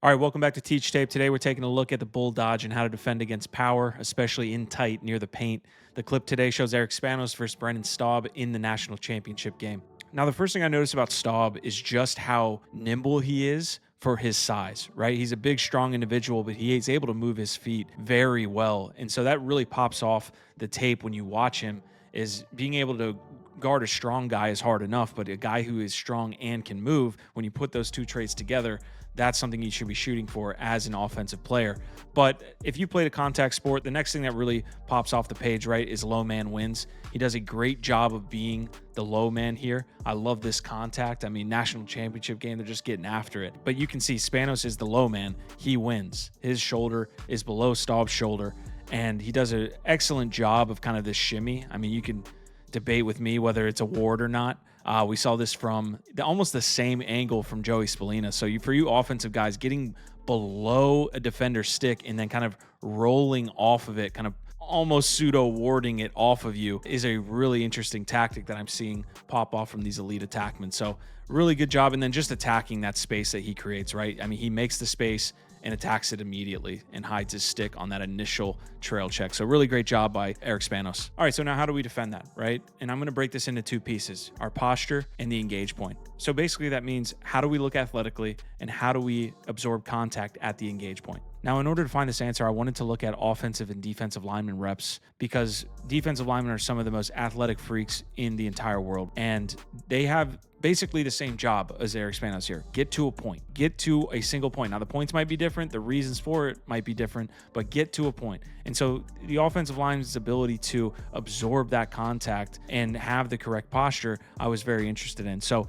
All right, welcome back to Teach Tape. Today we're taking a look at the bull dodge and how to defend against power, especially in tight near the paint. The clip today shows Eric Spanos versus Brendan Staub in the national championship game. Now, the first thing I noticed about Staub is just how nimble he is for his size, right? He's a big, strong individual, but he is able to move his feet very well. And so that really pops off the tape when you watch him, is being able to guard a strong guy is hard enough, but a guy who is strong and can move, when you put those two traits together, that's something you should be shooting for as an offensive player. But if you played a contact sport, the next thing that really pops off the page, right, is low man wins. He does a great job of being the low man here. I love this contact. I mean, national championship game, they're just getting after it. But you can see Spanos is the low man. He wins. His shoulder is below Staub's shoulder, and he does an excellent job of kind of this shimmy. I mean, you can debate with me whether it's a ward or not. We saw this from almost the same angle from Joey Spallina. So for you offensive guys, getting below a defender's stick and then kind of rolling off of it, kind of almost pseudo warding it off of you, is a really interesting tactic that I'm seeing pop off from these elite attackmen. So really good job. And then just attacking that space that he creates, right? I mean, he makes the space and attacks it immediately and hides his stick on that initial trail check. So really great job by Eric Spanos. All right, so now how do we defend that, right? And I'm gonna break this into two pieces: our posture and the engage point. So basically that means, how do we look athletically and how do we absorb contact at the engage point? Now, in order to find this answer, I wanted to look at offensive and defensive lineman reps, because defensive linemen are some of the most athletic freaks in the entire world. And they have basically the same job as Eric Spanos here. Get to a point. Get to a single point. Now, the points might be different. The reasons for it might be different, but get to a point. And so the offensive line's ability to absorb that contact and have the correct posture, I was very interested in. So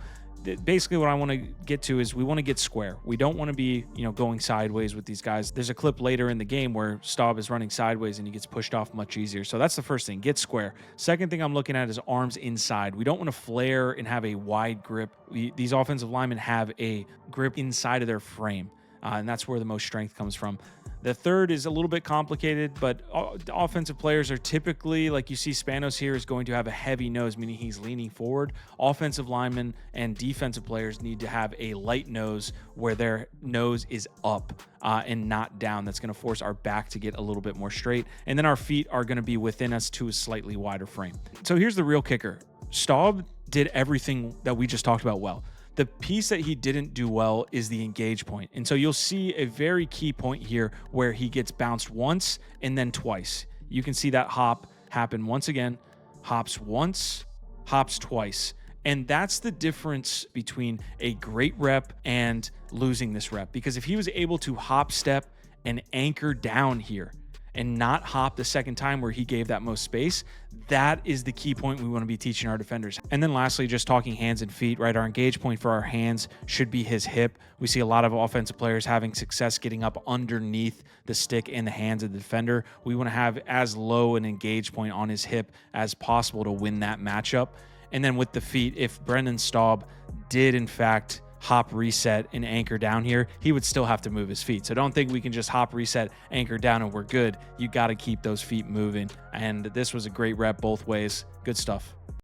basically what I want to get to is we want to get square. We don't want to be, going sideways with these guys. There's a clip later in the game where Staub is running sideways and he gets pushed off much easier. So that's the first thing, get square. Second thing I'm looking at is arms inside. We don't want to flare and have a wide grip. These offensive linemen have a grip inside of their frame, and that's where the most strength comes from. The third is a little bit complicated, but offensive players are typically, like you see Spanos here, is going to have a heavy nose, meaning he's leaning forward. Offensive linemen and defensive players need to have a light nose where their nose is up and not down. That's going to force our back to get a little bit more straight. And then our feet are going to be within us to a slightly wider frame. So here's the real kicker. Staub did everything that we just talked about well. The piece that he didn't do well is the engage point. And so you'll see a very key point here where he gets bounced once and then twice. You can see that hop happen once again, hops once, hops twice. And that's the difference between a great rep and losing this rep. Because if he was able to hop, step, and anchor down here, and not hop the second time where he gave that most space, that is the key point we want to be teaching our defenders. And then lastly, just talking hands and feet, right? Our engage point for our hands should be his hip. We see a lot of offensive players having success getting up underneath the stick and the hands of the defender. We want to have as low an engage point on his hip as possible to win that matchup. And then with the feet, if Brendan Staub did in fact hop, reset, and anchor down here, he would still have to move his feet. So don't think we can just hop, reset, anchor down and we're good. You got to keep those feet moving. And this was a great rep both ways. Good stuff.